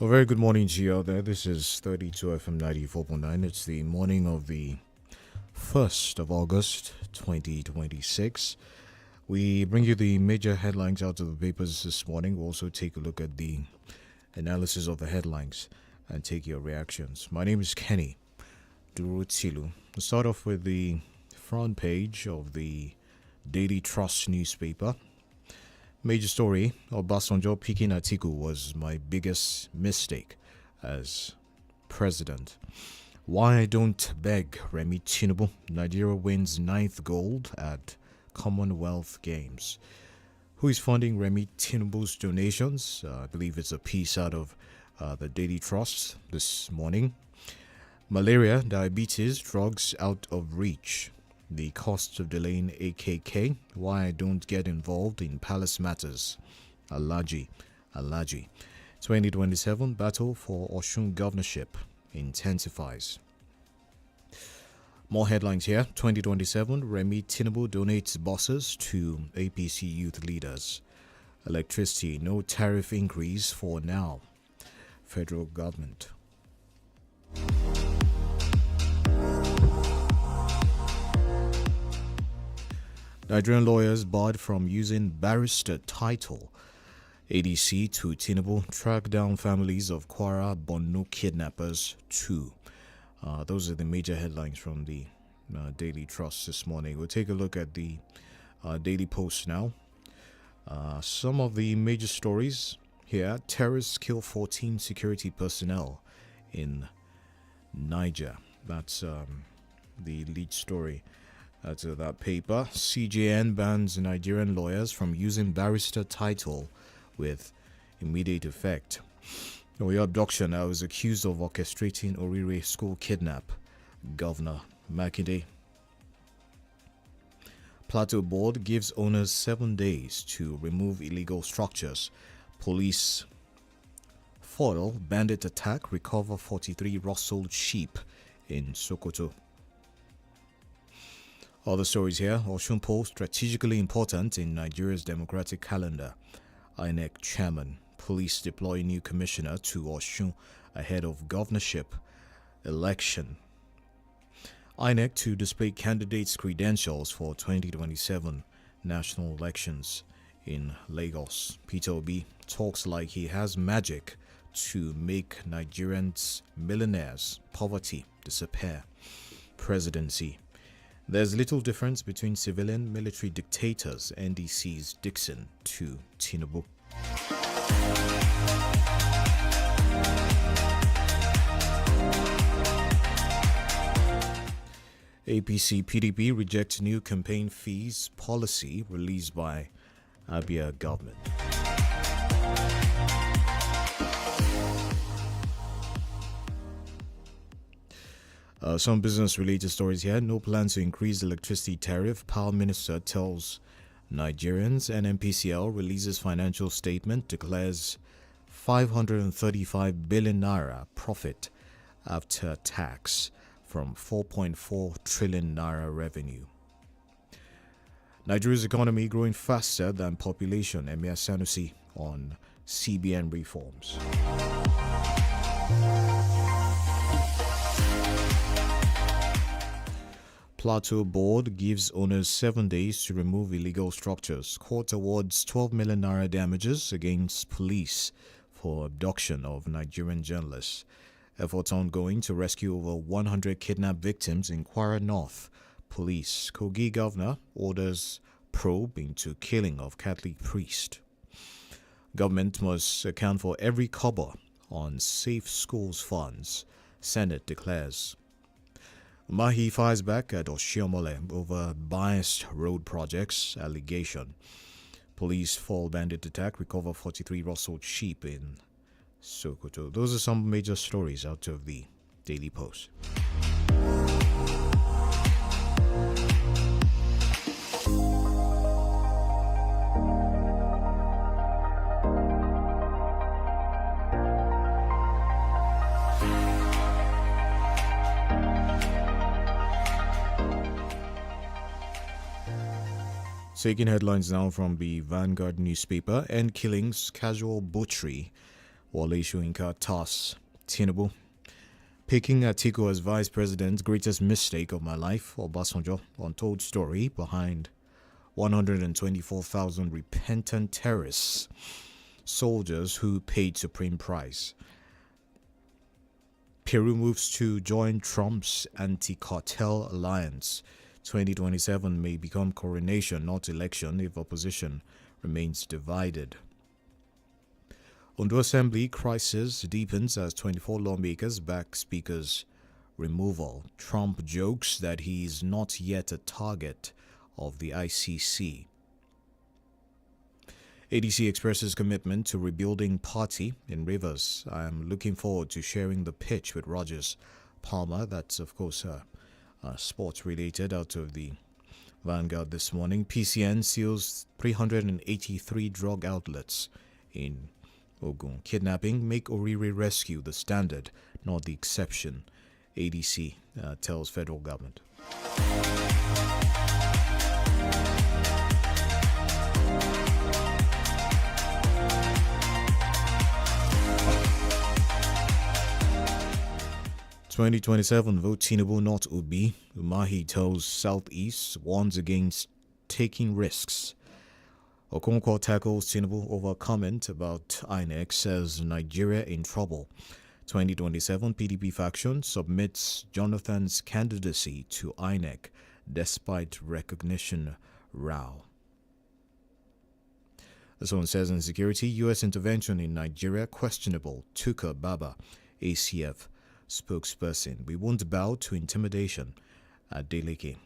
A very good morning to you out there. This is 32 FM 94.9. It's the morning of the 1st of August 2026. We bring you the major headlines out of the papers this morning. We'll also take a look at the analysis of the headlines and take your reactions. My name is Kenny Durutsilu. We'll start off with the front page of the Daily Trust newspaper. Major story: Obasanjo picking Atiku was my biggest mistake as president. Why I don't beg Remi Tinubu. Nigeria wins 9th gold at Commonwealth Games. Who is funding Remi Tinubu's donations? I believe it's a piece out of the Daily Trust this morning. Malaria, diabetes, drugs out of reach. The costs of delaying AKK. Why I don't get involved in palace matters. Alaji. 2027 battle for Osun governorship intensifies. More headlines here. 2027 Remi Tinubu donates buses to APC youth leaders. Electricity, no tariff increase for now. Federal government. Nigerian lawyers barred from using barrister title. ADC to Tinubu track down families of Kwara Borno kidnappers too. Those are the major headlines from the Daily Trust this morning. We'll take a look at the Daily Post now. Some of the major stories here. Terrorists kill 14 security personnel in Niger. That's the lead story. To that paper. CJN bans Nigerian lawyers from using barrister title with immediate effect. Oyo abduction. I was accused of orchestrating Orire school kidnap. Governor Makinde. Plateau Board gives owners 7 days to remove illegal structures. Police foil bandit attack. Recover 43 rustled sheep in Sokoto. Other stories here. Osun poll strategically important in Nigeria's democratic calendar. INEC chairman. Police deploy new commissioner to Osun ahead of governorship election. INEC to display candidates' credentials for 2027 national elections in Lagos. Peter Obi talks like he has magic to make Nigerians millionaires. Poverty disappear. Presidency. There's little difference between civilian military dictators. NDC's Dixon to Tinubu. APC PDP rejects new campaign fees policy released by Abia government. Some business-related stories here. No plans to increase electricity tariff. Power Minister tells Nigerians. NNPCL releases financial statement. Declares 535 billion naira profit after tax from 4.4 trillion naira revenue. Nigeria's economy growing faster than population. Emir Sanusi on CBN reforms. Plateau Board gives owners 7 days to remove illegal structures. Court awards 12 million naira damages against police for abduction of Nigerian journalists. Efforts ongoing to rescue over 100 kidnapped victims in Kwara North. Police. Kogi governor orders probe into killing of Catholic priest. Government must account for every kobo on safe schools funds. Senate declares. Mahi fires back at Oshiomole over biased road projects allegation. Police fall bandit attack, recover 43 rustled sheep in Sokoto. Those are some major stories out of the Daily Post. Taking headlines now from the Vanguard newspaper. End killings, casual butchery Wole Soyinka tasks Tinubu. Picking Atiku as vice president, greatest mistake of my life. Obasanjo, untold story behind 124,000 repentant terrorists, soldiers who paid supreme price. Peru moves to join Trump's anti-cartel alliance. 2027 may become coronation, not election, if opposition remains divided. Ondo Assembly crisis deepens as 24 lawmakers back Speaker's removal. Trump jokes that he is not yet a target of the ICC. ADC expresses commitment to rebuilding party in Rivers. I am looking forward to sharing the pitch with Rogers Palmer. That's, of course, sports related out of the Vanguard this morning. PCN seals 383 drug outlets in Ogun. Kidnapping, make Oriri rescue the standard, not the exception, ADC tells federal government. "2027 vote Tinubu, not Obi." Umahi tells Southeast, warns against taking risks. Okonkwo tackles Tinubu over comment about INEC, says Nigeria in trouble. 2027 PDP faction submits Jonathan's candidacy to INEC despite recognition row. This one says in security, U.S. intervention in Nigeria questionable. Tuka Baba, ACF spokesperson. We won't bow to intimidation at Deleke.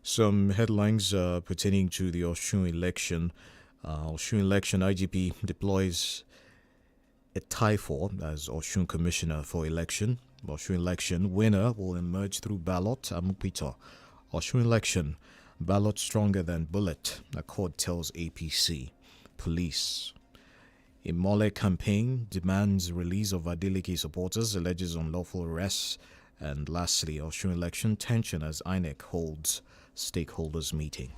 Some headlines pertaining to the Osun election. IGP deploys 𝐃𝐈𝐒 as Osun Commissioner for Election. Osun election winner will emerge through ballot. Amupito. Osun election ballot stronger than bullet. Accord tells APC. Police. Imole campaign demands release of Adeleke supporters, alleges unlawful arrests. And lastly, Osun election tension as INEC holds stakeholders meeting.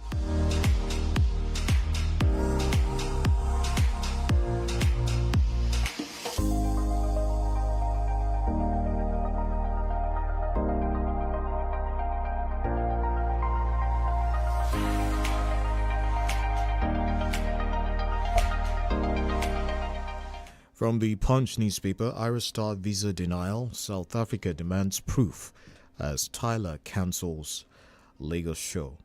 From the Punch newspaper, Irish Star visa denial. South Africa demands proof as Tyler cancels Lagos show.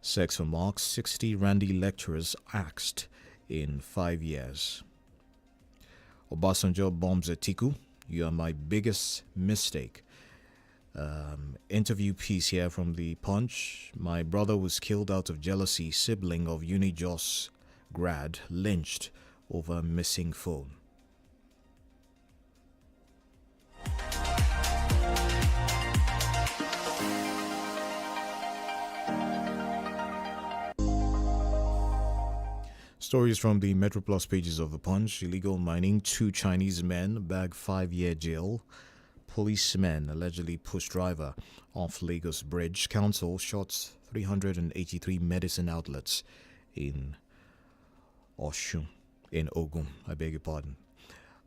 Sex for marks, 60 Randy lecturers axed in 5 years. Obasanjo bombs Atiku. You are my biggest mistake. Interview piece here from the Punch. My brother was killed out of jealousy. Sibling of Unijos grad lynched over missing phone. Stories from the Metro Plus pages of the Punch. Illegal mining, 2 Chinese men bag 5-year jail. Policemen allegedly push driver off Lagos Bridge. Council shots 383 medicine outlets in Osun, in Ogun. I beg your pardon.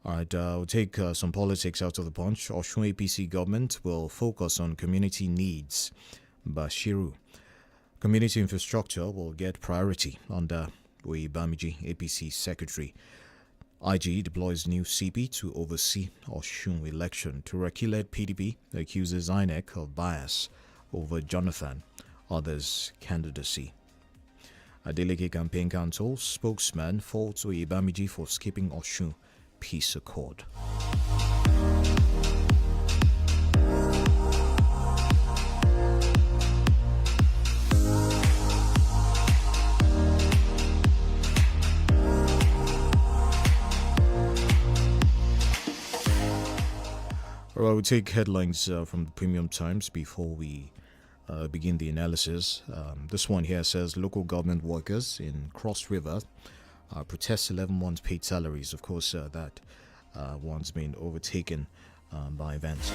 All right, we'll take some politics out of the Punch. Osun APC government will focus on community needs. Bashiru. Community infrastructure will get priority under �W𝐈𝐕𝐄, APC secretary. IG deploys new CP to oversee Osun election. Turaki-led PDP accuses INEC of bias over Jonathan, others' candidacy. Adeleke Campaign Council spokesman faults �W𝐈𝐕𝐄 for skipping Osun peace accord. Well, we'll take headlines from the Premium Times before we begin the analysis. This one here says local government workers in Cross River protests 11 months paid salaries. Of course, that one's been overtaken by events.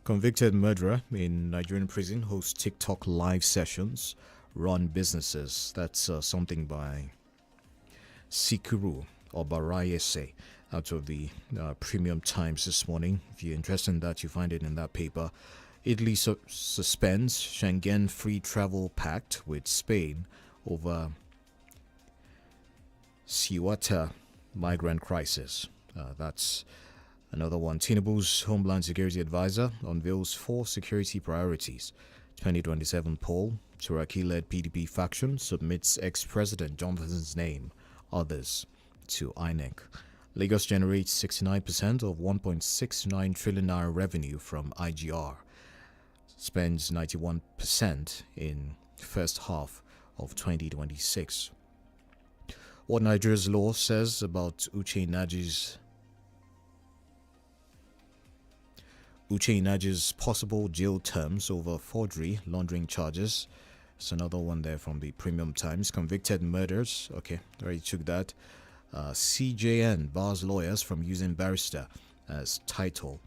Convicted murderer in Nigerian prison hosts TikTok live sessions, run businesses. That's something by Sikuru Obarayese out of the Premium Times this morning. If you're interested in that, you find it in that paper. Italy suspends Schengen free travel pact with Spain over Ceuta migrant crisis. That's another one. Tinubu's Homeland Security Advisor unveils 4 security priorities. 2027 poll. Turaki-led PDP faction submits ex-president Jonathan's name, others, to INEC. Lagos generates 69% of 1.69 trillion naira revenue from IGR. Spends 91% in first half of 2026. What Nigeria's law says about Uche possible jail terms over forgery laundering charges. It's another one there from the Premium Times. Convicted murders. Okay, already took that. CJN bars lawyers from using barrister as title.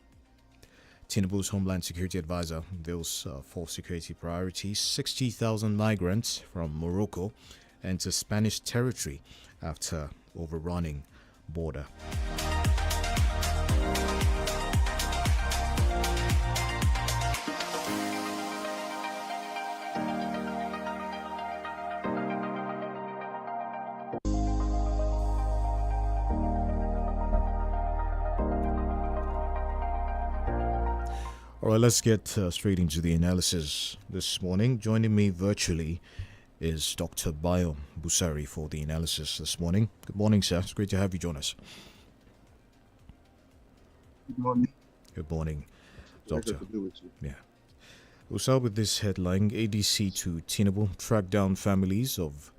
Tinubu's Homeland Security Advisor unveils 4 security priorities. 60,000 migrants from Morocco enter Spanish territory after overrunning border. All right, let's get straight into the analysis this morning. Joining me virtually is Dr. Bayo Busari for the analysis this morning. Good morning, sir. It's great to have you join us. Good morning. Good morning, Doctor. Pleasure to be with you. Yeah. We'll start with this headline. ADC to Tinubu track down families of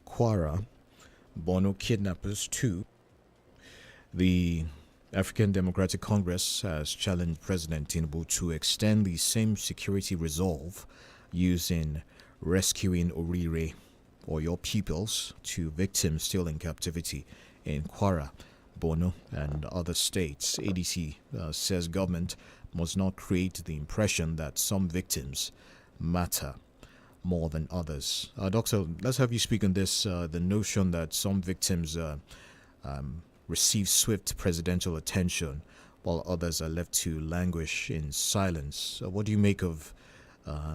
Kwara Borno kidnappers 2. The African Democratic Congress has challenged President Tinubu to extend the same security resolve used in rescuing Orire or your pupils to victims still in captivity in Kwara, Borno, and other states. ADC says government must not create the impression that some victims matter more than others. Doctor, let's have you speak on this, the notion that some victims receive swift presidential attention while others are left to languish in silence. What do you make of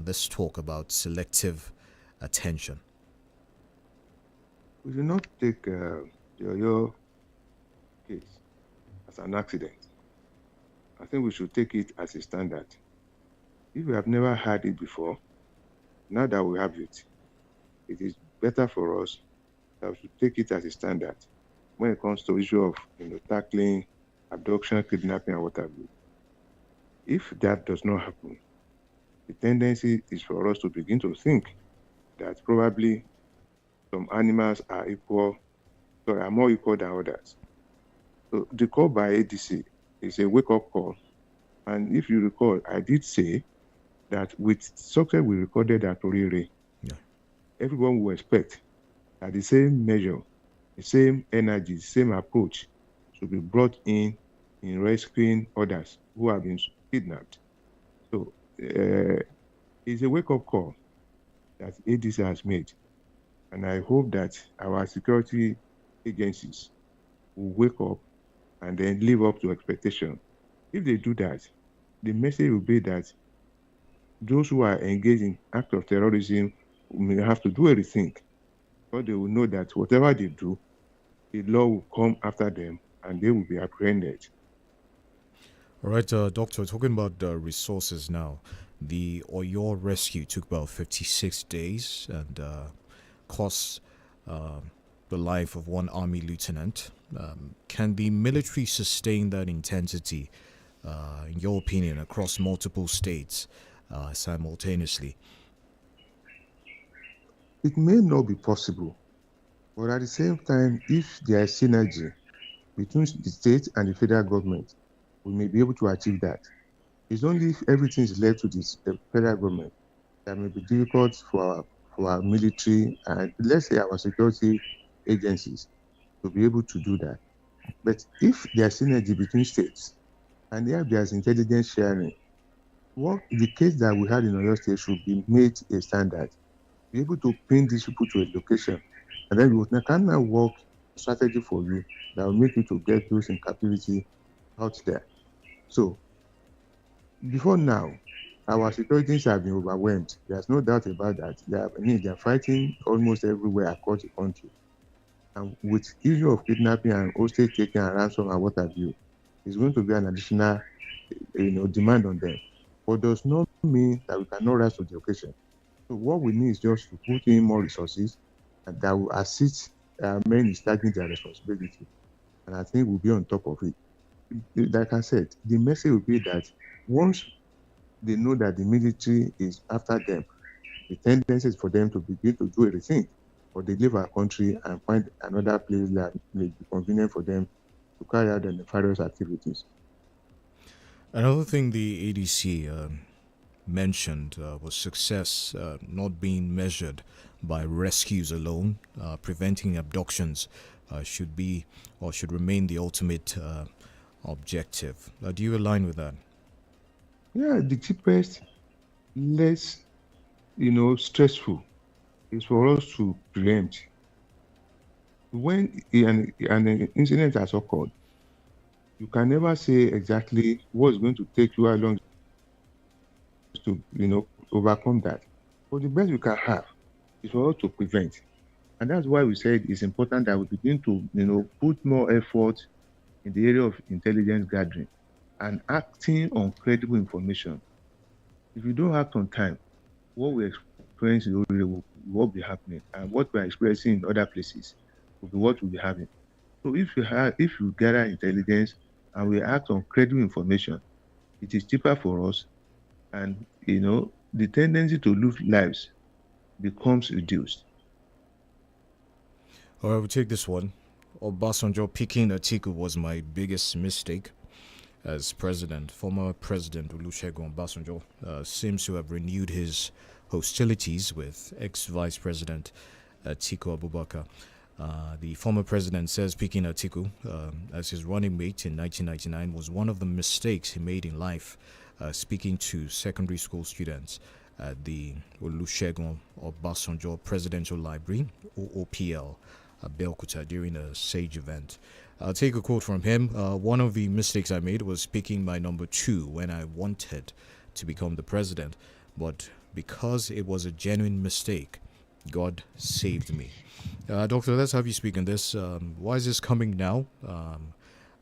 this talk about selective attention? We do not take your case as an accident. I think we should take it as a standard. If we have never had it before, now that we have it, it is better for us that we should take it as a standard when it comes to issue of tackling abduction, kidnapping, and what have you. If that does not happen, the tendency is for us to begin to think that probably some animals are more equal than others. So the call by ADC is a wake-up call. And if you recall, I did say that with success we recorded at Orire, everyone will expect that the same measure, the same energy, the same approach should be brought in rescuing others who have been kidnapped. So it's a wake-up call that ADC has made. And I hope that our security agencies will wake up and then live up to expectation. If they do that, the message will be that those who are engaged in acts of terrorism may have to do everything, but they will know that whatever they do, the law will come after them and they will be apprehended. All right, Doctor, talking about resources now. The Oyo rescue took about 56 days and cost the life of one army lieutenant. Can the military sustain that intensity, in your opinion, across multiple states simultaneously? It may not be possible, but at the same time, if there is synergy between the state and the federal government, we may be able to achieve that. It's only if everything is left to the federal government that may be difficult for our military and let's say our security agencies to be able to do that. But if there's synergy between states and if there's intelligence sharing, what the case that we had in Oyo State should be made a standard. Be able to pin these people to a location, and then we can now work a strategy for you that will make you to get those in captivity out there. So before now, our securities have been overwhelmed. There's no doubt about that. They're fighting almost everywhere across the country. And with issue of kidnapping and hostage taking and ransom and what have you, it's going to be an additional, demand on them. But does not mean that we cannot rise to the occasion. So what we need is just to put in more resources and that will assist men in starting their responsibility. And I think we'll be on top of it. Like I said, the message will be that once they know that the military is after them, the tendency is for them to begin to do everything, or they leave our country and find another place that may be convenient for them to carry out their nefarious activities. Another thing the ADC mentioned was success not being measured by rescues alone. Preventing abductions should be or should remain the ultimate objective. Do you align with that? Yeah, the cheapest, less, stressful is for us to preempt. When an incident has occurred, you can never say exactly what's going to take you how long to, overcome that. But the best we can have is for us to prevent. And that's why we said it's important that we begin to, put more effort in the area of intelligence gathering and acting on credible information. If you don't act on time, what we experience in Orire will be happening, and what we're experiencing in other places will be what we'll be having. So if you gather intelligence and we act on credible information, it is cheaper for us, and the tendency to lose lives becomes reduced. All right, we'll take this one. Obasanjo picking Atiku was my biggest mistake as president. Former President Olusegun Obasanjo seems to have renewed his hostilities with ex-Vice President Atiku Abubakar. The former president says picking Atiku as his running mate in 1999 was one of the mistakes he made in life, speaking to secondary school students at the Olusegun Obasanjo Presidential Library, OOPL, Abeokuta, during a SAGE event. I'll take a quote from him. One of the mistakes I made was picking my number 2 when I wanted to become the president, but because it was a genuine mistake, God saved me. Doctor, let's have you speak on this. Why is this coming now?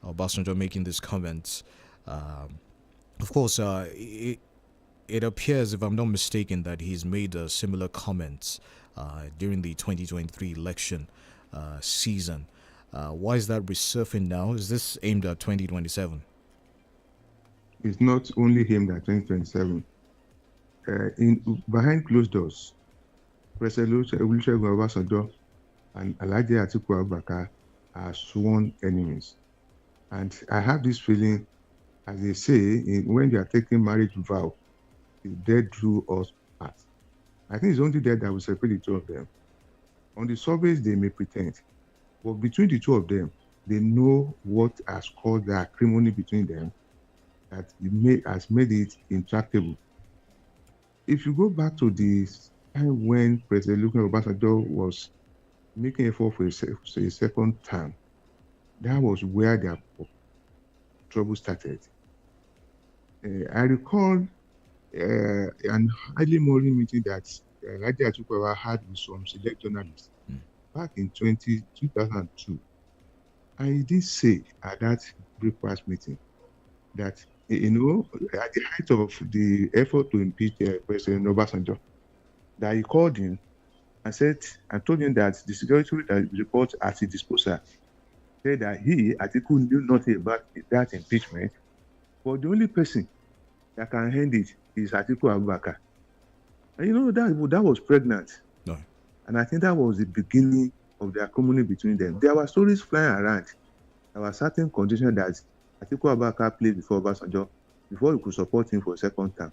Obasanjo making these comments. Of course, it appears, if I'm not mistaken, that he's made similar comments during the 2023 election season. Why is that resurfacing now? Is this aimed at 2027? It's not only aimed at 2027. Behind closed doors, President Olusegun Obasanjo and Alhaji Atiku Abubakar are sworn enemies. And I have this feeling, as they say, when they are taking marriage vow, the dead drew us apart. I think it's only death that will separate the two of them. On the surface, they may pretend, but between the two of them, they know what has caused the acrimony between them that has made it intractable. If you go back to the time when President Olusegun Obasanjo was making effort for a second term, that was where their trouble started. I recall an early morning meeting that Alhaji Atiku had with some select journalists back in 2002. And he did say at that breakfast meeting that, at the height of the effort to impeach President Obasanjo, that he called him and told him that the security report at his disposal said that Atiku, knew nothing about that impeachment, but the only person that can hand it is Atiku Abubakar. And that was pregnant. No. And I think that was the beginning of the acrimony between them. There were stories flying around. There were certain conditions that Atiku Abubakar played before Obasanjo before you could support him for a second term.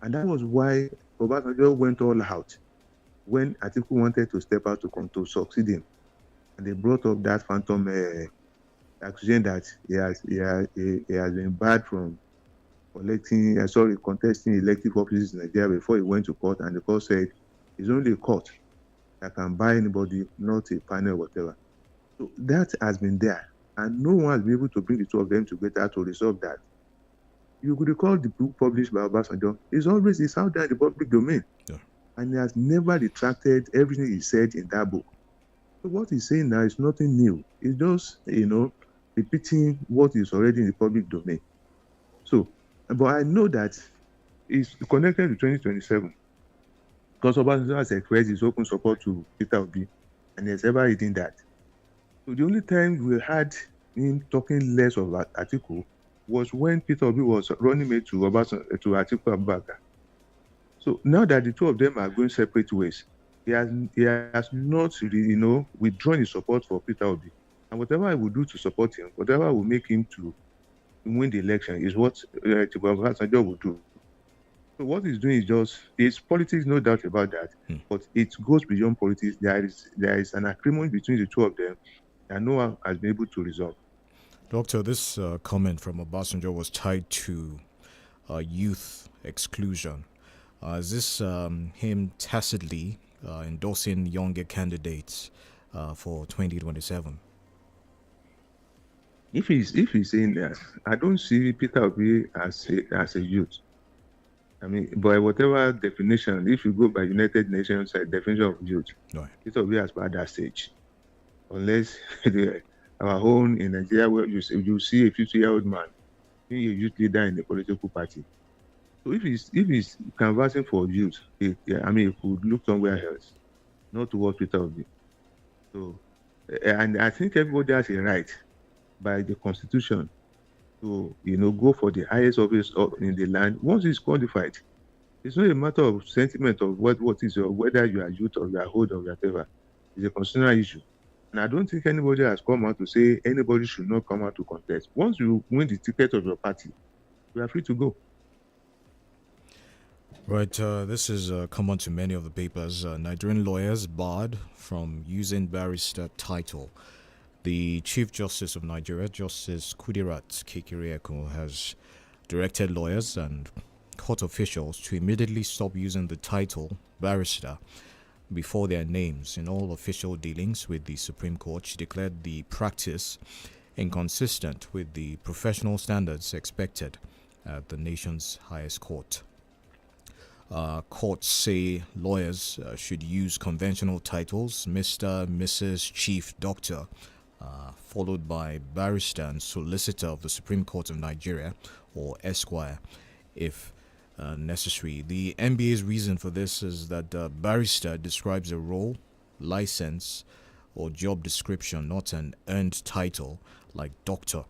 And that was why Obasanjo went all out when Atiku wanted to step out to succeed him. And they brought up that phantom accusation that he has been barred from contesting elective offices in Nigeria before he went to court, and the court said it's only a court that can bar anybody, not a panel or whatever. So that has been there, and no one has been able to bring the two of them together to resolve that. You could recall the book published by Obasanjo. It's out there in the public domain. Yeah. And he has never retracted everything he said in that book. So what he's saying now is nothing new. It's just, repeating what is already in the public domain. So, but I know that it's connected to 2027 because Obasanjo has expressed his open support to Peter Obi, and he has ever hidden that. So the only time we had him talking less of Atiku was when Peter Obi was running mate to Atiku Abubakar. So now that the two of them are going separate ways, he has not really, withdrawn his support for Peter Obi. And whatever I will do to support him, whatever will make him to win the election is what Obasanjo will do. So what he's doing is it's politics, no doubt about that. But it goes beyond politics. There is an agreement between the two of them that no one has been able to resolve. Doctor, this comment from Obasanjo was tied to youth exclusion. Is this him tacitly endorsing younger candidates for 2027? If he's saying that, I don't see Peter Obi as a youth. I mean, by whatever definition, if you go by United Nations definition of youth, right, Peter Obi has passed that stage. Unless our own in Nigeria, where you see a 50-year-old man being a youth leader in the political party. So if he's canvassing for youth, he could look somewhere else, not towards Peter Obi. So, and I think everybody has a right by the Constitution to go for the highest office in the land once it's qualified. It's not a matter of sentiment of what is whether you are youth or you are old or whatever. It's a constitutional issue. And I don't think anybody has come out to say anybody should not come out to contest. Once you win the ticket of your party, you are free to go. Right, this is common to many of the papers. Nigerian lawyers barred from using barrister title. The Chief Justice of Nigeria, Justice Kudirat Kekereekun, has directed lawyers and court officials to immediately stop using the title barrister before their names in all official dealings with the Supreme Court. She declared the practice inconsistent with the professional standards expected at the nation's highest court. Courts say lawyers should use conventional titles, Mr., Mrs., Chief, Doctor, followed by barrister and solicitor of the Supreme Court of Nigeria, or Esquire, if necessary. The NBA's reason for this is that barrister describes a role, license, or job description, not an earned title like doctor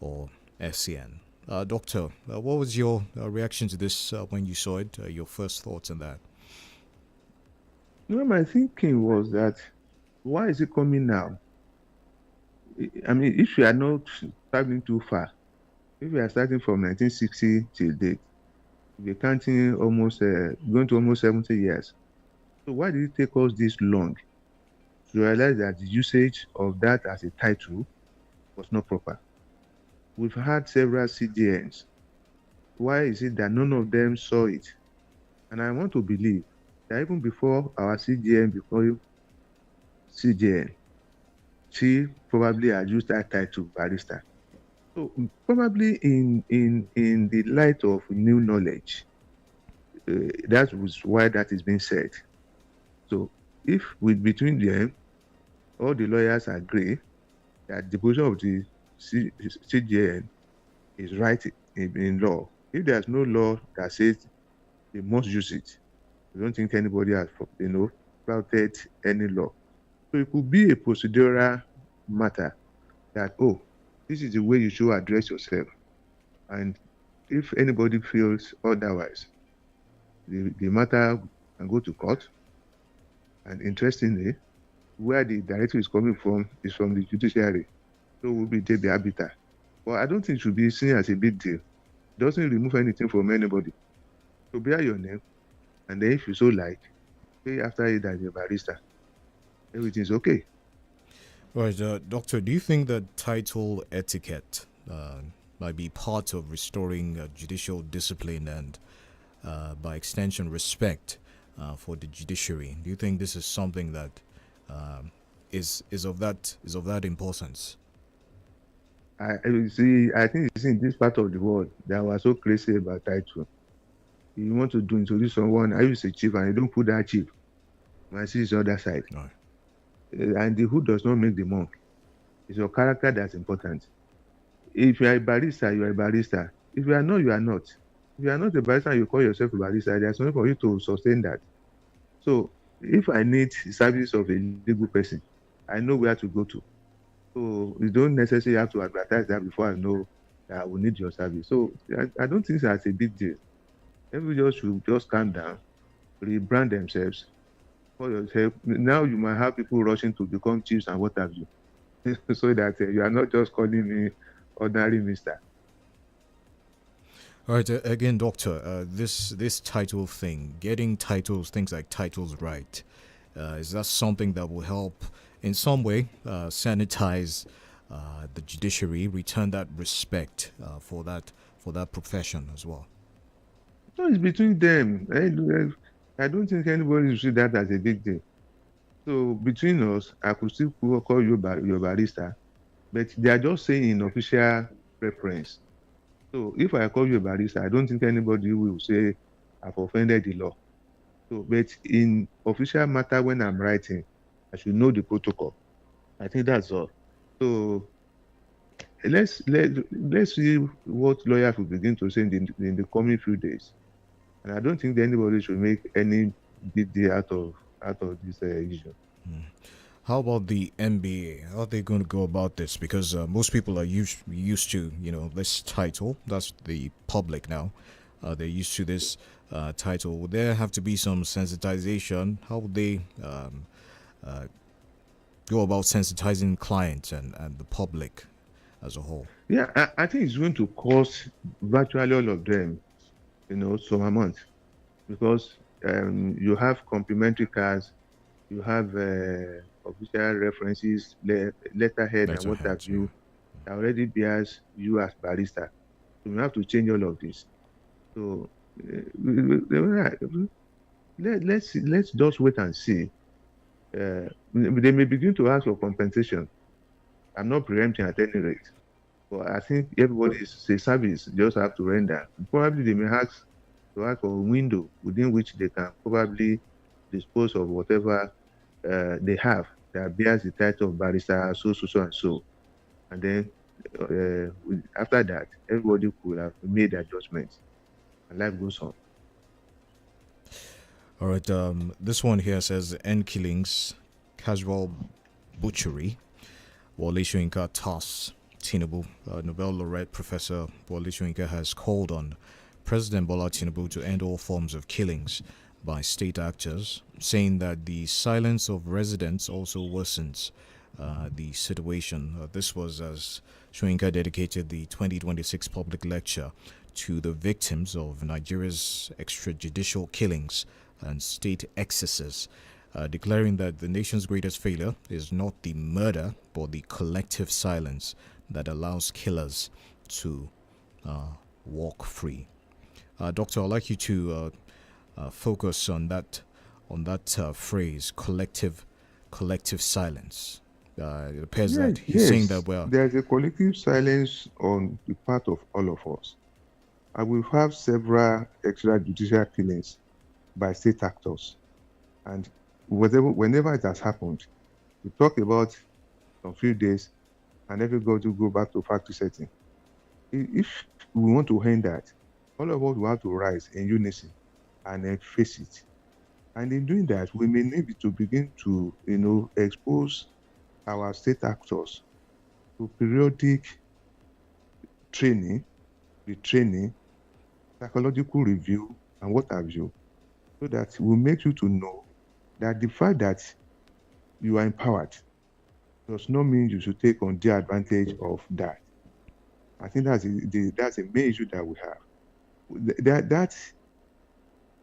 or SCN. Doctor, what was your reaction to this when you saw it? Your first thoughts on that? My thinking was that, why is it coming now? I mean, if you are not traveling too far, if you are starting from 1960 till date, we're counting almost going to almost 70 years. So why did it take us this long to realize that the usage of that as a title was not proper? We've had several CJNs. Why is it that none of them saw it? And I want to believe that even before our CJN became CJN, she probably had used that title, barrister. So probably in the light of new knowledge, that was why that is being said. So if between them, all the lawyers agree that the position of the CJN is right in law, if there's no law that says they must use it, I don't think anybody has flouted any law. So it could be a procedural matter that, this is the way you should address yourself. And if anybody feels otherwise, the matter can go to court. And interestingly, where the directive is coming from is from the judiciary. So will be the arbiter. But I don't think it should be seen as a big deal. doesn't remove anything from anybody. So bear your name, and then if you so like, say after it that you're a barrister, everything's okay. Right, Doctor, do you think that title etiquette might be part of restoring judicial discipline and, by extension, respect for the judiciary? Do you think this is something that is of that importance? You see, I think it's in this part of the world that was so crazy about title. You want to introduce someone, I use a chief, and you don't put that chief. My see is the other side. Right. And the who does not make the monk. It's your character that's important. If you are a barrister, you are a barrister. If you are not, you are not. If you are not a barrister and you call yourself a barrister, there's nothing for you to sustain that. So if I need service of a legal person, I know where to go to. So you don't necessarily have to advertise that before I know that I will need your service. So I don't think that's a big deal. Everybody should just calm down, rebrand themselves, call yourself. Now you might have people rushing to become chiefs and what have you. So that you are not just calling me ordinary mister. All right, again, Doctor, this title thing, getting titles, things like titles right, is that something that will help in some way sanitize the judiciary, return that respect for that profession as well? So it's between them. I don't think anybody should see that as a big deal. So between us, I could still call you your barrister, but they are just saying in official preference. So if I call you a barrister, I don't think anybody will say I've offended the law. So, but in official matter, when I'm writing, I should know the protocol. I think that's all. So let's see what lawyers will begin to say in the coming few days. And I don't think that anybody should make any big deal out of this issue. How about the NBA? How are they going to go about this? Because most people are used to, this title. That's the public now. They're used to this title. Would there have to be some sensitization? How would they go about sensitizing clients and the public as a whole? Yeah, I think it's going to cost virtually all of them, some amount, because you have complimentary cards, you have official references, letterhead, and what have you, that already bears you as barrister. So we have to change all of this. So let's just wait and see. They may begin to ask for compensation. I'm not preempting at any rate, but I think everybody is a service. They just have to render. Probably they may ask for a window within which they can probably dispose of whatever they have that bears the title of barrister, so and so. And then after that, everybody could have made adjustments, and life goes on. All right, this one here says end killings, casual butchery. Wole Soyinka tasks Tinubu. Nobel laureate Professor Wole Soyinka has called on President Bola Tinubu to end all forms of killings by state actors, saying that the silence of residents also worsens the situation. This was as Soyinka dedicated the 2026 public lecture to the victims of Nigeria's extrajudicial killings and state excesses, declaring that the nation's greatest failure is not the murder but the collective silence that allows killers to walk free. Doctor, I'd like you to focus on that phrase, collective silence. It appears that he's saying that there's a collective silence on the part of all of us. I will have several extrajudicial killings by state actors, and whenever it has happened, we talk about some few days, and everybody go back to factory setting. If we want to end that, all of us will have to rise in unison and face it. And in doing that, we may need to begin to, expose our state actors to periodic training, retraining, psychological review, and what have you, so that will make you to know that the fact that you are empowered does not mean you should take undue advantage of that. I think that's a main issue that we have. That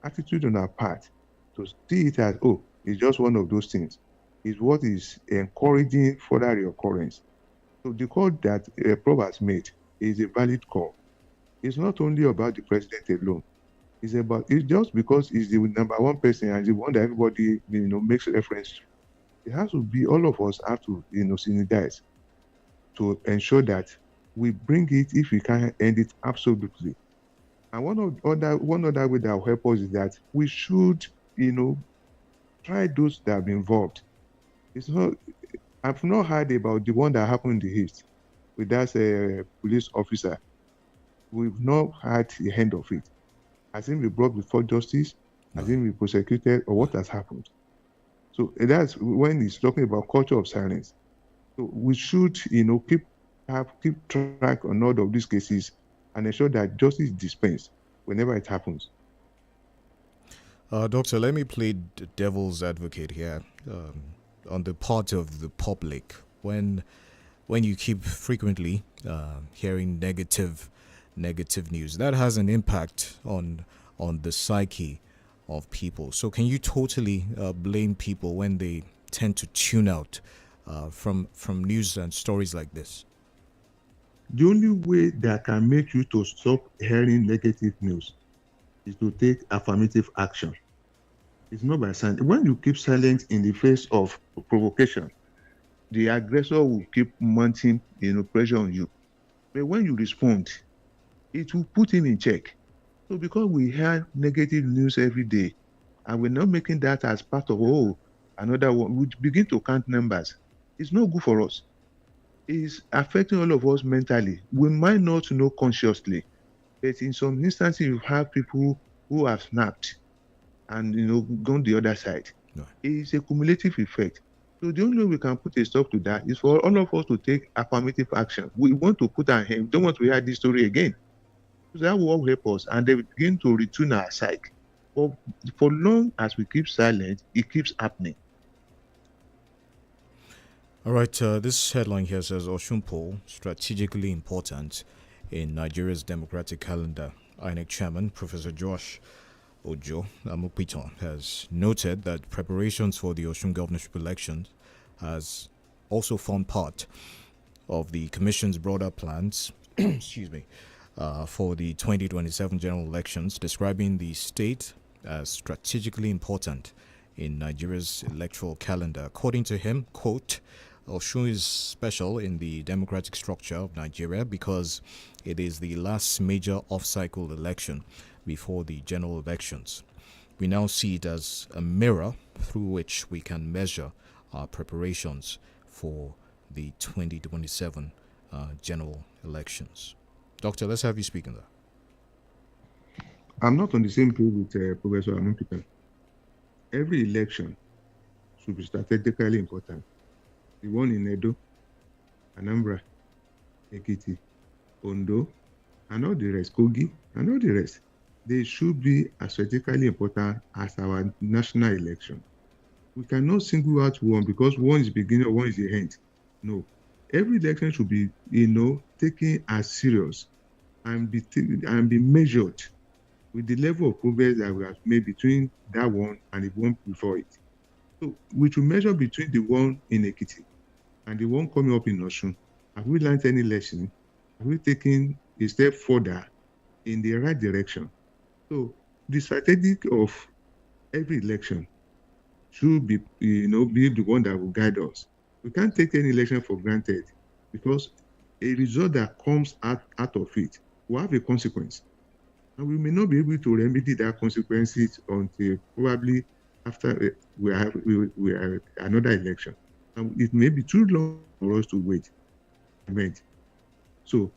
attitude on our part to see it as, oh, it's just one of those things, is what is encouraging further reoccurrence. So the call that Prof has made is a valid call. It's not only about the president alone. It's just because he's the number one person and the one that everybody makes reference to. It has to be, all of us have to synergize to ensure that we bring it, if we can end it absolutely. And one other way that will help us is that we should try those that have been involved. I've not heard about the one that happened in the East with that police officer. We've not had the end of it. Has it been brought before justice? Has it been prosecuted? Or what has happened? So that's when he's talking about culture of silence. So we should, keep track on all of these cases and ensure that justice is dispensed whenever it happens. Doctor, let me play devil's advocate here. On the part of the public, when you keep frequently hearing negative news, that has an impact on the psyche of people. So can you totally blame people when they tend to tune out from news and stories like this? The only way that can make you to stop hearing negative news is to take affirmative action. It's not by silence. When you keep silent in the face of provocation, the aggressor will keep mounting pressure on you. But when you respond, it will put him in check. So because we hear negative news every day, and we're not making that as part of another one, we begin to count numbers. It's not good for us. It's affecting all of us mentally. We might not know consciously, but in some instances, you have people who have snapped and gone the other side. No. It's a cumulative effect. So the only way we can put a stop to that is for all of us to take affirmative action. We want to put our hand, don't want to hear this story again. So that will help us, and they begin to retune our psyche. But for long as we keep silent, it keeps happening. All right, this headline here says Osun poll strategically important in Nigeria's democratic calendar. INEC chairman Professor Josh Ojo Amokpiton has noted that preparations for the Osun governorship election has also formed part of the commission's broader plans excuse me, for the 2027 general elections, describing the state as strategically important in Nigeria's electoral calendar. According to him, quote, Osun is special in the democratic structure of Nigeria because it is the last major off-cycle election before the general elections. We now see it as a mirror through which we can measure our preparations for the 2027 general elections. Doctor, let's have you speak on that. I'm not on the same page with Professor Amokpiton. Every election should be strategically important. The one in Edo, Anambra, Ekiti, Ondo, and all the rest, Kogi, and all the rest, they should be as strategically important as our national election. We cannot single out one because one is beginning or one is the end. No. Every election should be, taken as serious and be measured with the level of progress that we have made between that one and the one before it. So we should measure between the one in Ekiti and the one coming up in Osun. Have we learned any lesson? Have we taken a step further in the right direction? So the strategy of every election should be, be the one that will guide us. We can't take any election for granted because a result that comes out of it will have a consequence. And we may not be able to remedy that consequences until probably after we have another election. And it may be too long for us to wait. So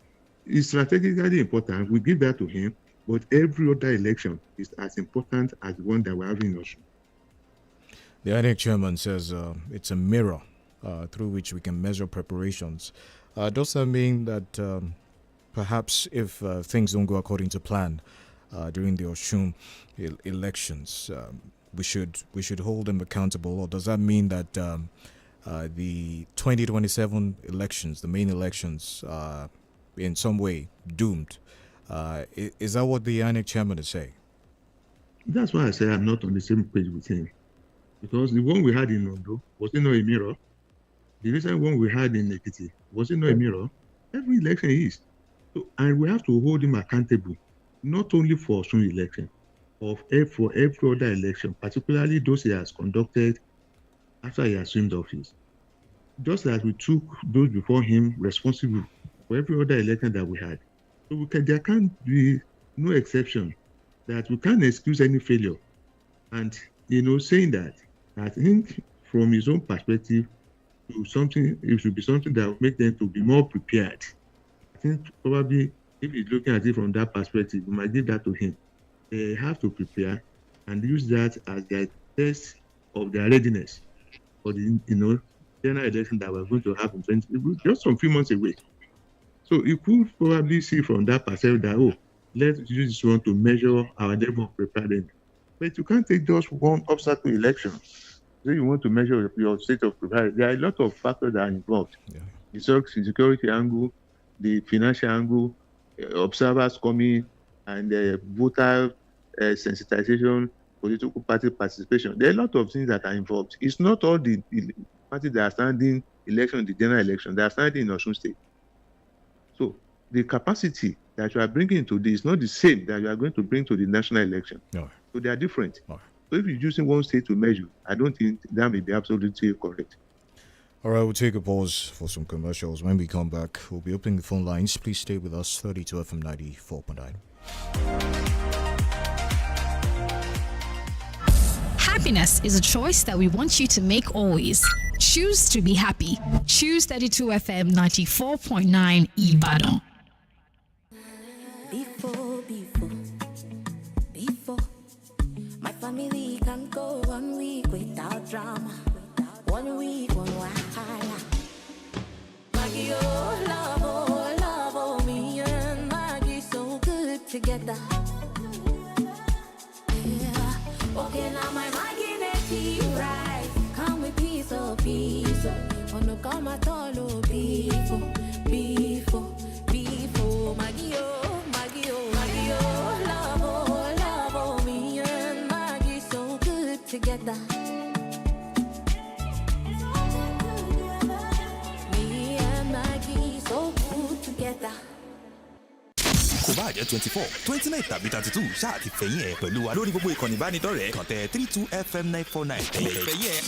it's strategically important. We give that to him, but every other election is as important as the one that we're having in Osun. The INEC chairman says it's a mirror through which we can measure preparations. Does that mean that perhaps if things don't go according to plan during the Osun elections, we should hold them accountable, or does that mean that the 2027 elections, the main elections, are in some way doomed Is that what the INEC chairman is saying? That's why I say I'm not on the same page with him. Because the one we had in Ondo, was it not a mirror? The recent one we had in Ekiti, was it not a mirror? Every election is. So, and we have to hold him accountable, not only for Osun election, for every other election, particularly those he has conducted after he assumed office. Just as we took those before him responsible for every other election that we had. So there can't be no exception that we can't excuse any failure. And, saying that, I think from his own perspective, it should be something that will make them to be more prepared. I think probably if he's looking at it from that perspective, we might give that to him. They have to prepare and use that as their test of their readiness for the general election that we're going to have in just some few months away. So you could probably see from that perspective that, let's use this one to measure our level of preparedness. But you can't take just one obstacle election. So you want to measure your state of preparedness. There are a lot of factors that are involved. Yeah. The security angle, the financial angle, observers coming, and voter sensitization, political party participation. There are a lot of things that are involved. It's not all the parties that are standing election, the general election, they are standing in Osun State. So the capacity that you are bringing to this is not the same that you are going to bring to the national election. No. So they are different. No. So if you're using one state to measure, I don't think that may be absolutely correct. All right, we'll take a pause for some commercials. When we come back, we'll be opening the phone lines. Please stay with us, 32 FM 94.9. Happiness is a choice that we want you to make always. Choose to be happy. Choose 32 FM 94.9 Ibadan. Before, my family can go 1 week without drama. 1 week, one wahala. Maggie, love, me and Maggie so good together. Yeah, okay, now my Maggie, they right. Come with peace, peace. Oh, no, come at all, before, Maggie, love, me and Maggie so good together. Me and Maggie so good together. Kò bá jẹ́ 24, 29 tàbí 32 ṣáà ti fẹ̀yìn ẹ̀ pẹ̀lú wa lórí gbogbo ìkànnì ìbánidọ́rẹ̀ẹ́ kàn tẹ 32 FM 949 fẹ̀yìn ẹ̀.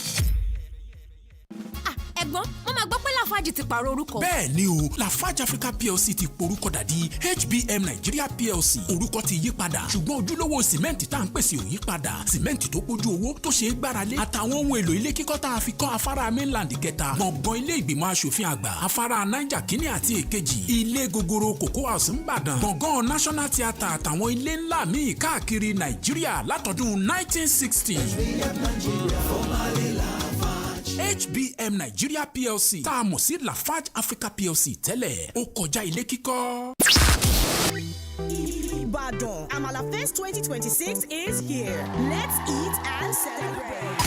Ẹ̀gbọ́n, wọ́n máa gbọ́ pé Lafarge ti pààrọ̀ orúkọ. Bẹ́ẹ̀ ni o, Lafarge Africa PLC ti porúkọ dà di HBM Nigeria PLC. Orúkọ ti yí padà, ṣùgbọ́n ojúlówó sìmẹ́ǹtì tá à ń pèsè ò yí padà. Sìmẹ́ǹtì tó pójú owó tó ṣe é gbáralé àtàwọn ohun èlò ilé kíkọ́ tá a fi kọ́ afárá mainland kẹta. Gbọ̀ngàn ilé ìgbìmọ̀ aṣòfin àgbà, afárá Niger kínní àti èkejì. Ilé gogoro Cocoa House ńbàdàn. Gbọ̀ngàn National Theatre àtàwọn ilé ńlá míì káàkiri Nàìjíríà látọdún 1960. HBM Nigeria PLC tá a mọ̀ sí Lafarge Africa PLC tẹ́lẹ̀ ó kọjá ilé kíkọ́. Ibadan Amala Fest 2026 is here. Let's eat and celebrate.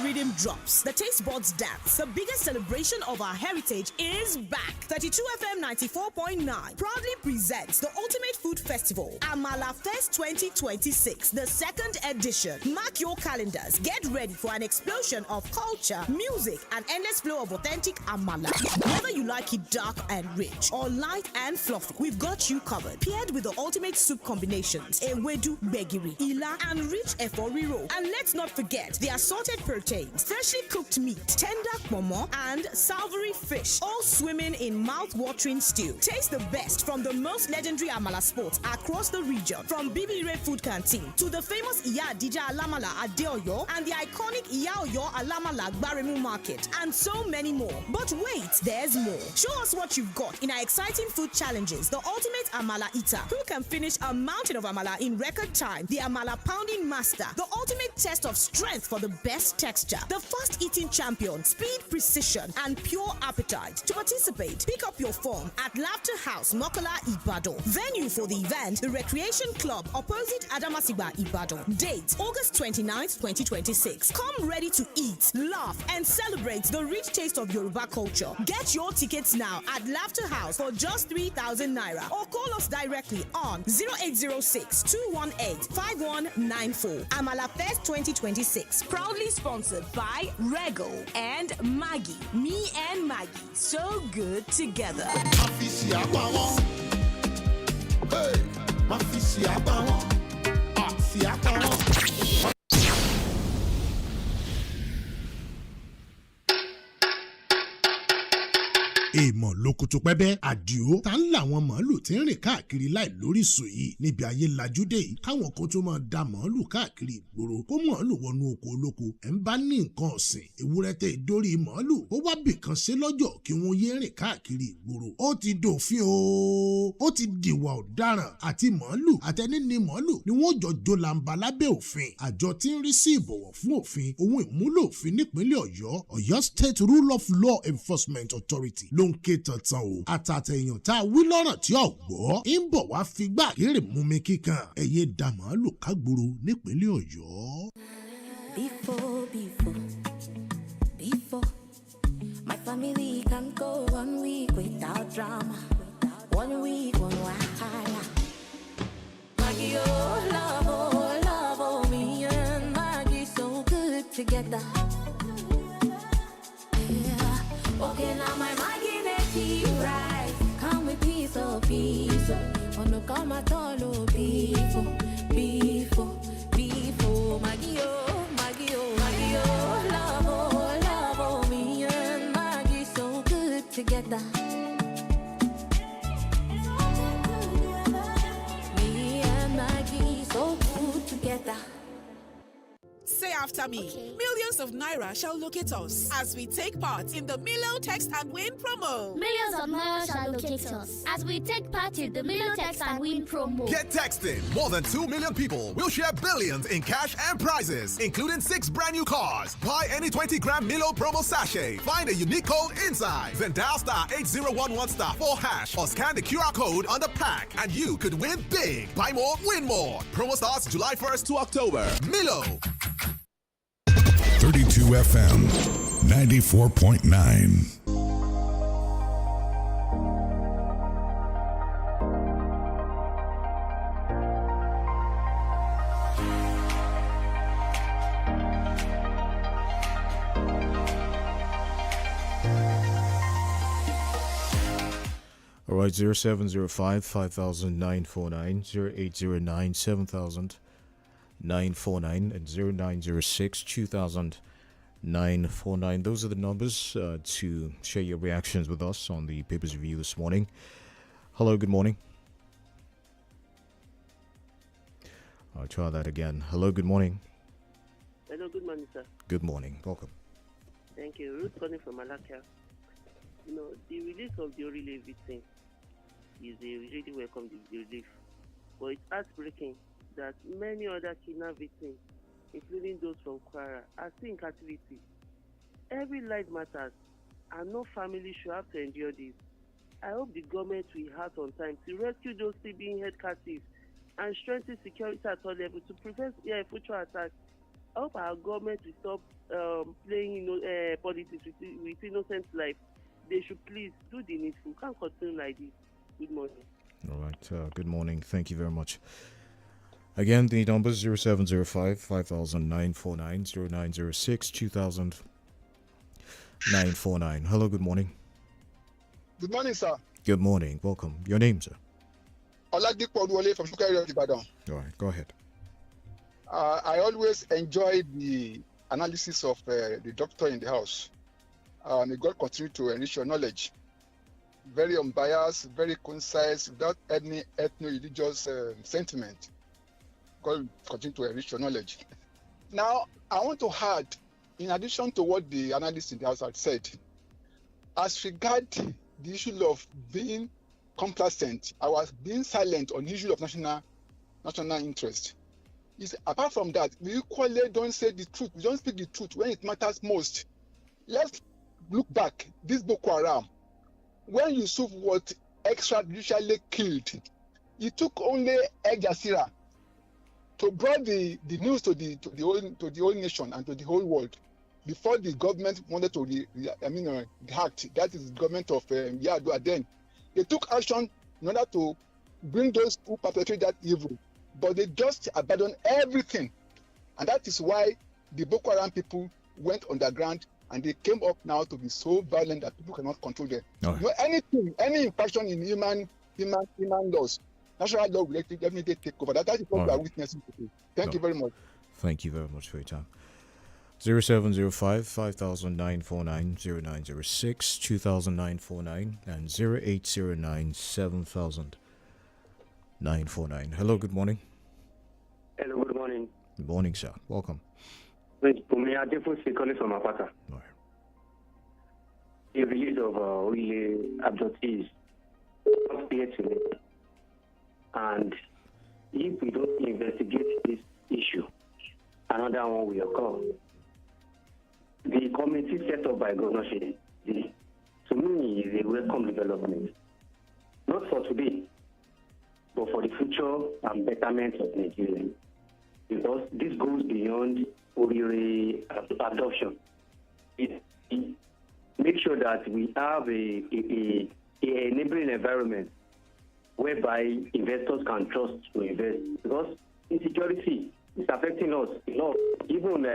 Rhythm drops, the taste buds dance. The biggest celebration of our heritage is back. 32 FM 94.9 proudly presents the Ultimate Food Festival, Amala Fest 2026, the second edition. Mark your calendars. Get ready for an explosion of culture, music, and endless flow of authentic Amala. Whether you like it dark and rich or light and fluffy, we've got you covered. Paired with the ultimate soup combinations, Ewedu, Begiri, Ila, and rich Efori roll. And let's not forget the assorted proteins, freshly cooked meat, tender pomo, and savory fish, all swimming in mouth-watering stew. Taste the best from the most legendary Amala spots across the region, from Bibi Red Food Canteen to the famous Iya Dija Alamala at Deoyo and the iconic Iya Oyo Alamala Gbaremu Market, and so many more. But wait, there's more. Show us what you've got in our exciting food challenges, the ultimate Amala Eater, who can finish a mountain of Amala in record time, the Amala Pounding Master, the ultimate test of strength for the best texture, the fast eating champion, speed, precision, and pure appetite. To participate, pick up your form at Laughter House, Mokola, Ibadan. Venue for the event, the Recreation Club opposite Adamasiba, Ibadan. Date, August 29th, 2026. Come ready to eat, laugh, and celebrate the rich taste of Yoruba culture. Get your tickets now at Laughter House for just 3,000 naira or call us directly on 0806 218 5194. Amala Fest 2026. Proudly sponsored by Rego and Maggie. Me and Maggie, so good together. èèmọ̀ lókùtù pẹ́bẹ́ àdìo tá ń làwọn màálù tí ń rìn káàkiri láì lóríṣìí yìí níbi ayé lajúdé yìí káwọn kan tó máa da màálù káàkiri ìgboro kó màálù wọnú oko olóko ẹ̀ ń bá ní nǹkan ọ̀sìn ewúrẹ́ tẹ ìdórí màálù ó wá bìkan ṣe lọ́jọ́ kí wọ́n yé rìn káàkiri ìgboro ó ti dòfin o ó ti dìwà ọ̀daràn àti màálù àtẹni ní màálù ni wọ́n jọ jó làǹbà lábẹ́ òfin àjọ tí ń rí sí ìbọ̀wọ̀ fún òfin ohun ìmúlò òfin nípínlẹ̀ Ọ̀yọ́ State Rule of Law Enforcement Authority ló ń ké tantan o àtàtẹ̀yàn tá a wí lọ́rọ̀ tí ò gbọ́ ń bọ̀ wá figbá kéré mú mi kíkan ẹ̀yẹ dá màálù kágboro nípínlẹ̀ Ọ̀yọ́. Before, my family can go 1 week without drama. 1 week, one wahala. Maggie, love, oh, me and Maggie so good together. Yeah. Okay, now my Maggie make it right. Come with piece of peace. Oh, no, come at all, oh, before. Maggie, love, oh, me and Maggie so good together. Me and Maggie so good together. Say after me. Okay. Millions of naira shall locate us as we take part in the Milo Text and Win promo. Millions of naira shall locate us as we take part in the Milo Text and Win promo. Get texting. More than 2 million people will share billions in cash and prizes, including 6 brand new cars. Buy any 20-gram Milo promo sachet. Find a unique code inside. Then dial star 8011 star 4 hash or scan the QR code on the pack and you could win big. Buy more, win more. Promo starts July 1st to October. Milo. 32 FM 94.9. All right, 0705 5949, 0809 7000 949 and 0906 200949. Those are the numbers to share your reactions with us on the Papers Review this morning. Hello, good morning. I'll try that again. Hello, good morning. Hello, good morning, sir. Good morning. Welcome. Thank you. Ruth calling from Malacca. You know, the release of the Orele victim is a really welcome relief, but it's heartbreaking that many other kidnapped victims, including those from Kwara, are still in captivity. Every life matters, and no family should have to endure this. I hope the government will act on time to rescue those still being held captive and strengthen security at all levels to prevent future attacks. I hope our government will stop playing politics with innocent life. They should please do the needful. Can't continue like this. Good morning. All right. Good morning. Thank you very much. Again, the number 0705 5949 0906 200949. Hello, good morning. Good morning, sir. Good morning. Welcome. Your name, sir? Oladipo Oduwole from Shukari, Ibadan. All right, go ahead. I always enjoy the analysis of the doctor in the house. May God continue to enrich your knowledge. Very unbiased, very concise, without any ethno-religious sentiment. God will continue to enrich your knowledge. Now, I want to add, in addition to what the analyst in the house had said, as regard the issue of being complacent, I was being silent on the issue of national interest. is apart from that, we equally don't say the truth. We don't speak the truth when it matters most. Let's look back. This Boko Haram, when Yusuf was extrajudicially killed, it took only Al Jazeera to bring the news to the whole nation and to the whole world before the government wanted to react. That is the government of Yadua. Then they took action in order to bring those who perpetrate that evil, but they just abandoned everything, and that is why the Boko Haram people went underground and they came up now to be so violent that people cannot control them. Right. You know, anything, any infraction in human laws, natural law will definitely take over. That is what we are witnessing today. Thank you very much. Thank you very much for your time. 0705 5949 0906 2949 and 0809 7949. Hello, good morning. Hello, good morning. Good morning, sir. Welcome. Calling from Apata. Right. The release of abductees not clear to me. And if we don't investigate this issue, another one will occur. The committee set up by Governor Shede, to me, is a welcome development. Not for today, but for the future and betterment of Nigeria. Because this goes beyond adoption. It make sure that we have a enabling environment whereby investors can trust to invest. Because insecurity is affecting us a lot, even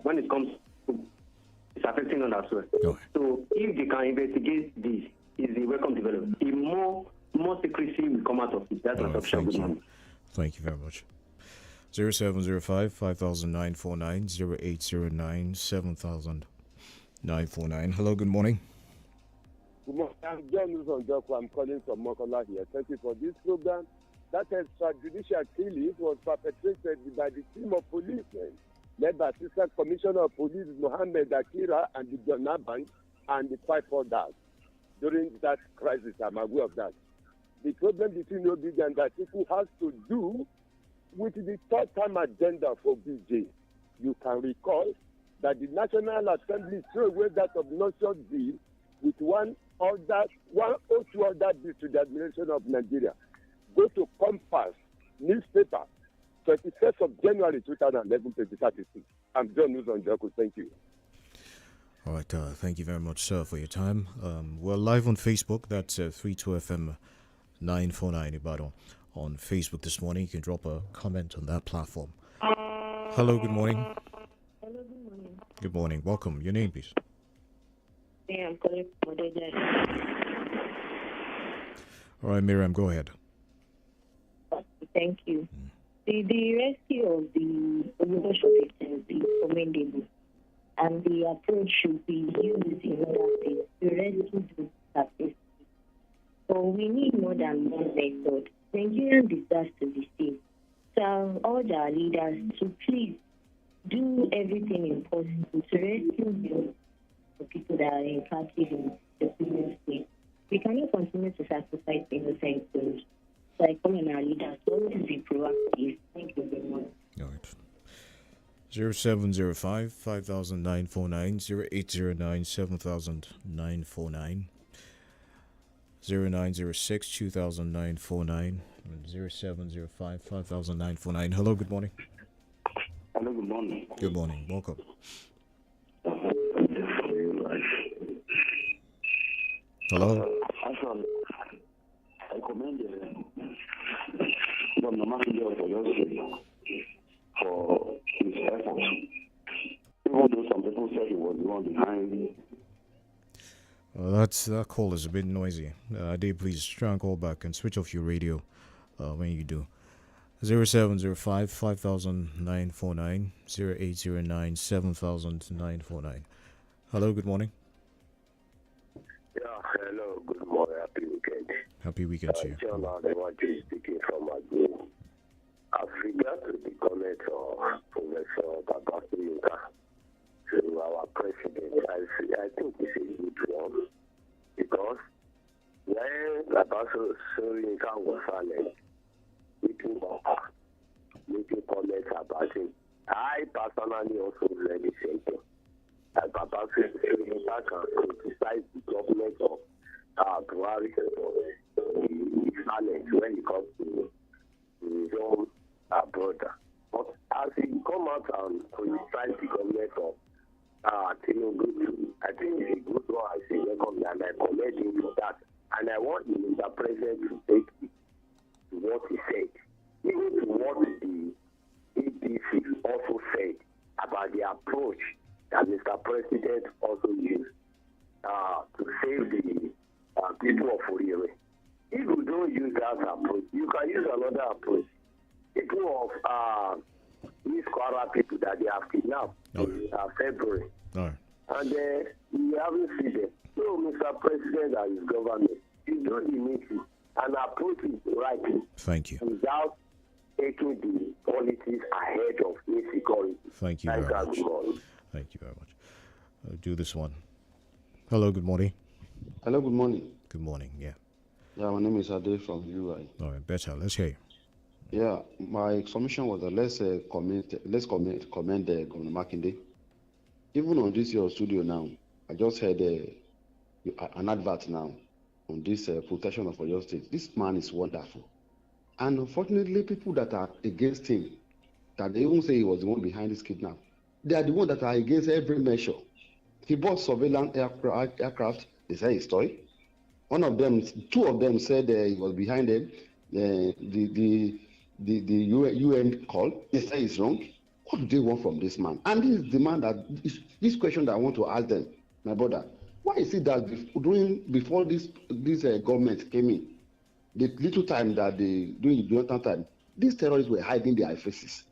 when it comes to it's affecting us as well. Okay. So if they can investigate this, is a welcome development. If more secrecy will come out of it. That's my option. Thank you very much. 0705 5949 0809 7949. Hello, good morning. Good morning. I'm John Uzonjoko. I'm calling from Mokola here. Thank you for this program. That extrajudicial killing was perpetrated by the team of policemen led by Assistant Commissioner of Police Mohammed Akira and the Jonna Bank and the 5 others. During that crisis, I'm aware of that. The problem between Obi and Atiku has to do with the third-term agenda for BJ. You can recall that the National Assembly threw away that obnoxious bill with one or two other bills to the administration of Nigeria. Go to Compass newspaper, 21st of January 2011, 2036. I'm John Uzonjoko. Thank you. All right, thank you very much, sir, for your time. We're live on Facebook. That's 32FM 949 Ibadan. On Facebook this morning, you can drop a comment on that platform. Hello, good morning. Hello, good morning. Good morning. Welcome. Your name, please. Yeah, I'm calling from Odeja. All right, Miriam, go ahead. Thank you. The rescue of the Olugosho victims is commendable, and the approach should be used in other states to rescue those successful. So we need more than one method. Nigeria deserves to be safe. So I urge our leaders to please do everything impossible to rescue the people that are in captive in the previous state. We cannot continue to sacrifice innocent souls. So I call on our leaders to always be proactive. Thank you very much. All right. 0705 5949 0809 7949 0906 2949 0705 5949. Hello, good morning. Hello, good morning. Good morning. Welcome. Hello. Actually, I commend Governor Makinde of Oyo State for his efforts. Even though some people said he was the one behind. That call is a bit noisy. Dave, please try and call back and switch off your radio when you do. 0705 5949 0809 7949. Hello, good morning. Yeah, hello, good morning, happy weekend. Happy weekend to you. John Adewale speaking from Agbo. As regards to the comment of Professor Babatoyinka to our president, I think it's a good one, because when Babatoyinka was silent, making comments about I think I personally also read the same thing. Papa said that can criticize the government of Buhari for the challenge when it comes to his own brother. But as he come out and criticize the government of Tinubu too, I think it's a good one. I say welcome and I commend him for that. And I want the president to take it to what he said, even to what the APC also said about the approach that Mr. President also used to save the people of Oriere. If you don't use that approach, you can use another approach. People of these Kwara people that they have kidnapped in February. And we haven't seen them. So, Mr. President and his government, you do the meeting and approach it rightly. Thank you. Without taking the politics ahead of insecurity. Thank you very much. Thank you very much. I'll do this one. Hello, good morning. Hello, good morning. Good morning, yeah. Yeah, my name is Ade from UI. All right, better. Let's hear you. Yeah, my submission was that let's comment Governor Makinde. Even on this your studio now, I just heard an advert now on this protection of Oyo State. This man is wonderful. And unfortunately, people that are against him, that they even say he was the one behind this kidnap, they are the ones that are against every measure. He bought surveillance aircraft, they say it's toy. Two of them said he was behind them. The UN call, they say it's wrong. What do they want from this man? And this is the man this question that I want to ask them, my brother. Why is it that before this government came in, the little time that during the Jonathan time, these terrorists were hiding their faces.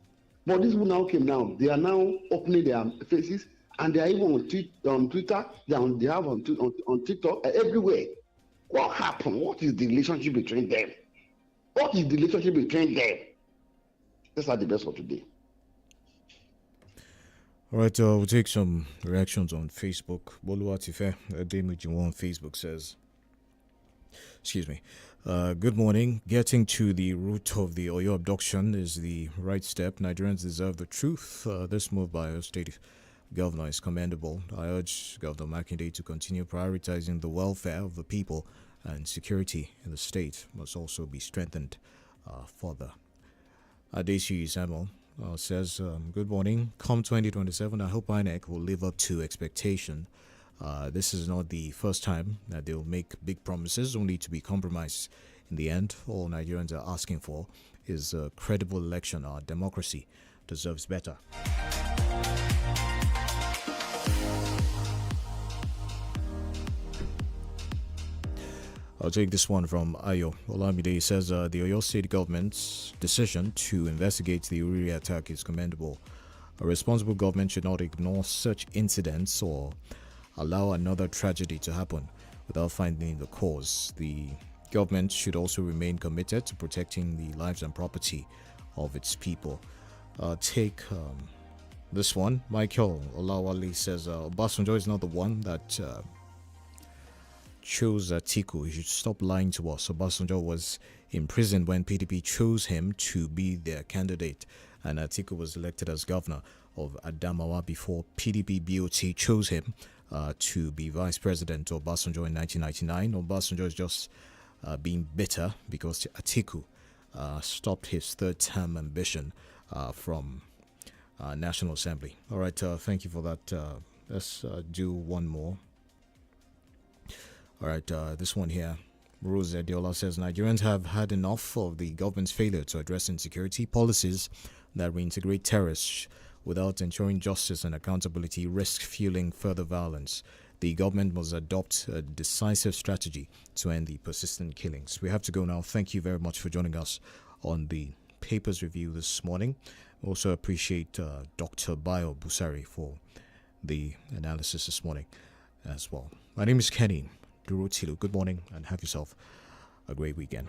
But these who now came now, they are now opening their faces, and they are even on Twitter, they have on TikTok, everywhere. What happened? What is the relationship between them? What is the relationship between them? These are the best for today. All right, we'll take some reactions on Facebook. Boluwatife Ademujiwa on Facebook says, excuse me, good morning. Getting to the root of the Oyo abduction is the right step. Nigerians deserve the truth. This move by our state governor is commendable. I urge Governor Makinde to continue prioritizing the welfare of the people, and security in the state must also be strengthened further. Adeshi Samuel says, good morning. Come 2027, I hope INEC will live up to expectation. This is not the first time that they will make big promises only to be compromised. In the end, all Nigerians are asking for is a credible election. Our democracy deserves better. I'll take this one from Ayo. Olamide says the Oyo State government's decision to investigate the Uri attack is commendable. A responsible government should not ignore such incidents or allow another tragedy to happen without finding the cause. The government should also remain committed to protecting the lives and property of its people. Take this one. Michael Olawale says Obasanjo is not the one that chose Atiku. He should stop lying to us. Obasanjo was imprisoned when PDP chose him to be their candidate, and Atiku was elected as governor of Adamawa before PDP BOT chose him to be vice president of Obasanjo in 1999. Obasanjo is just being bitter because Atiku stopped his third-term ambition from National Assembly. All right, thank you for that. Let's do one more. All right, this one here. Rose Adiola says Nigerians have had enough of the government's failure to address insecurity. Policies that reintegrate terrorists without ensuring justice and accountability risk fueling further violence. The government must adopt a decisive strategy to end the persistent killings. We have to go now. Thank you very much for joining us on the Papers Review this morning. Also appreciate Dr. Bayo Busari for the analysis this morning as well. My name is Kenny Durotilu. Good morning and have yourself a great weekend.